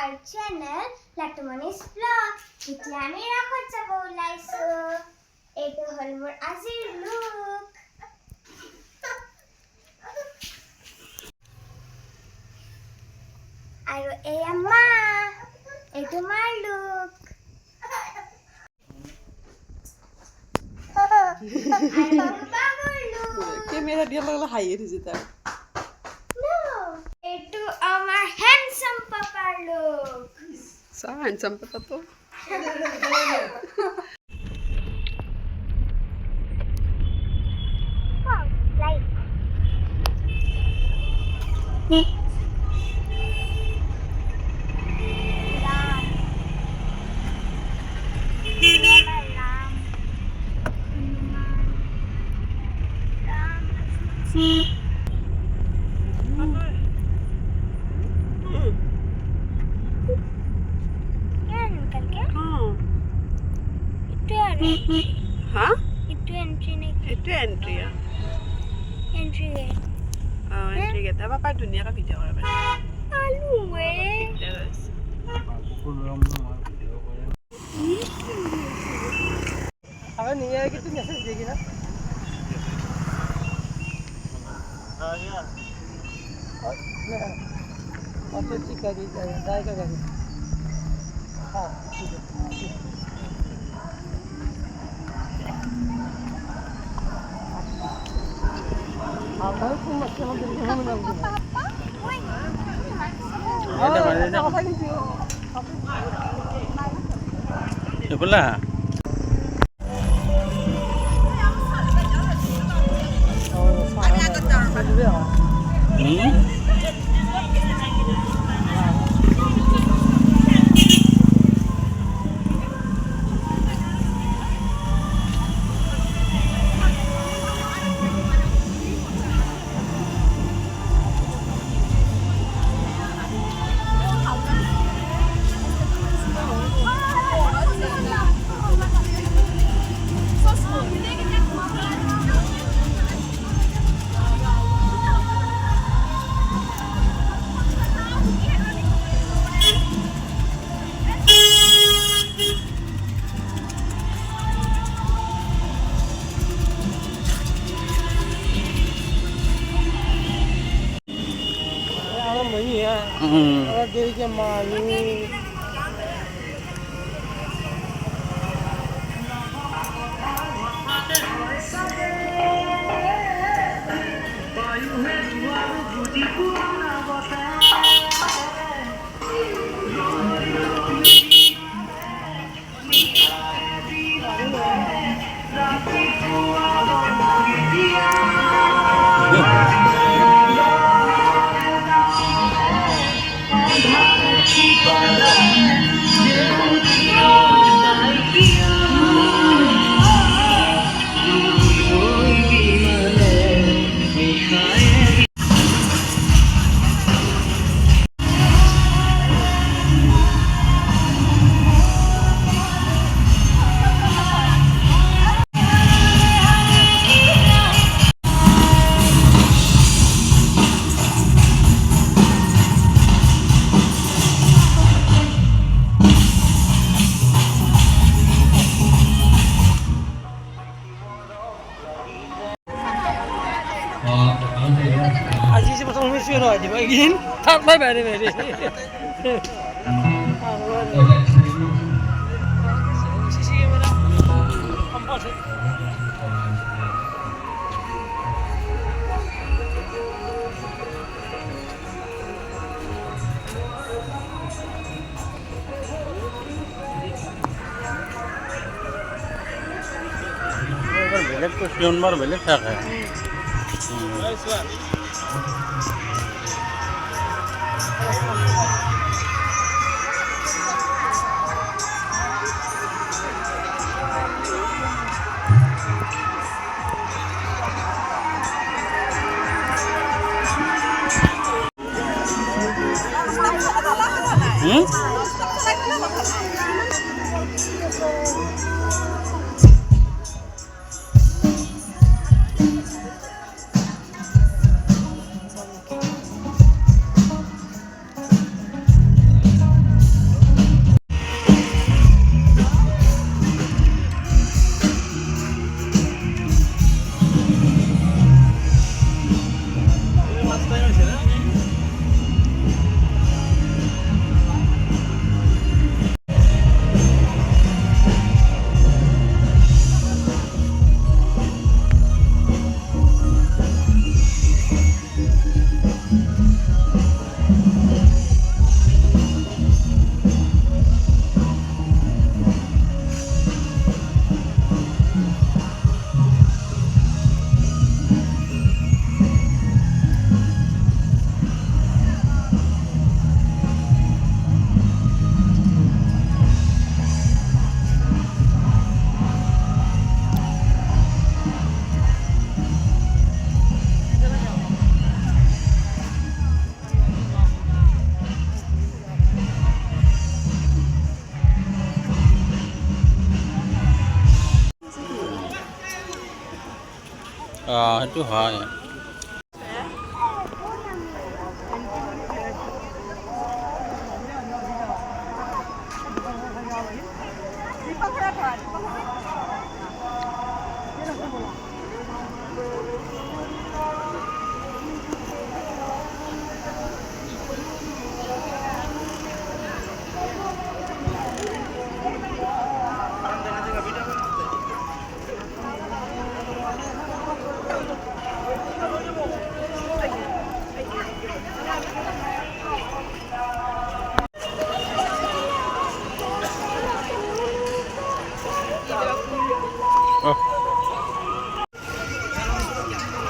our channel Latumani's vlog. এতিয়া আমি ৰাখত যাব ওলাইছো এইটো হল মোৰ আজিৰ লুক আৰু এয়া মা এইটো মাৰ লুক আৰু বাবুৰ লুক কেমেৰা দিয়া লাগলে হাইয়ে থৈছে তাৰ এইটো আমাৰ হ্যান্ডসাম পাপাৰ লুক সা হ্যান্ডসাম পাপা তো हाँ itu entry ya entry gate entry gate apa apa dunia ka video kara bana alu we apa niya gitu message degi na हाँ यार ऑटो ठीक कर दी जाएगा गाड़ी हाँ ठीक है apa itu macam apa ini mana namanya ada mana apa ini sebelah और देवी के मालू আজি যে প্রথম আমি শুয়ে নয় দিব একদিন থাকলাই বাইরে বাইরে সিসি ক্যামেরা কম্পাসে বেলেগ তো সিয়নমাৰ বেলেগ থাকে সেইটো হয়।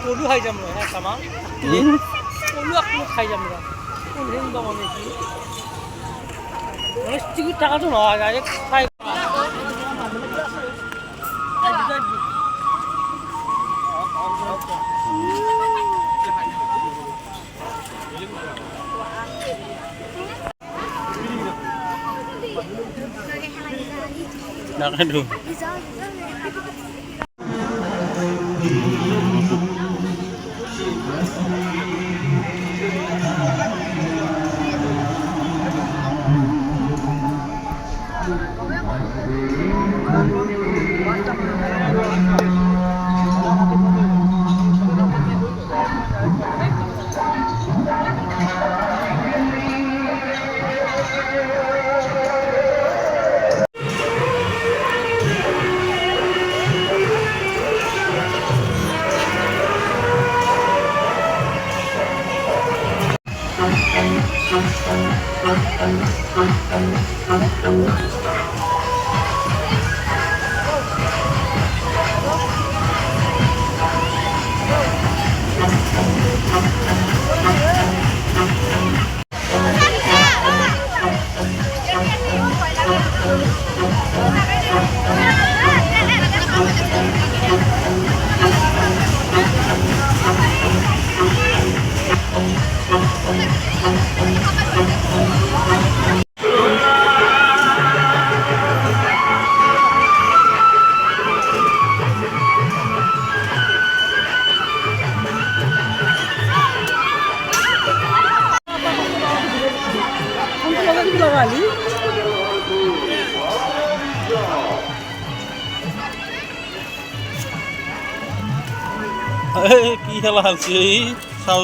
পলু খাই যাম ৰ চামা পলু আকৌ খাই যাম ৰ কোনদিন মানে কি ষ্টিকত থকাটো নহয় ডাইৰেক্ট খাই তাকেতো লগালি কি খেলা খেলছি চাও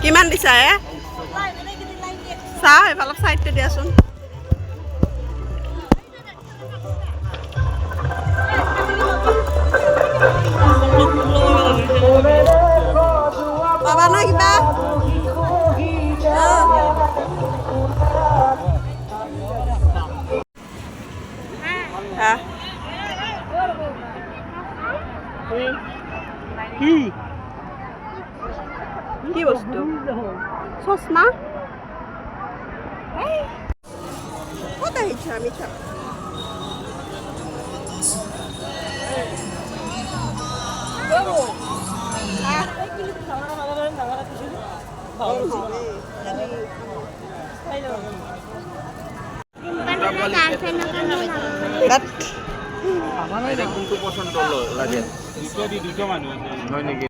কিমান দিছা চাহ এইফালে চাইডটো দিয়াচোন পাবা না কিবা কি কি বস্তু চশমা ক'ত আহিছো আমি চাব কোনটো পচন্দ লাগে দুটো মানুহ হয় নেকি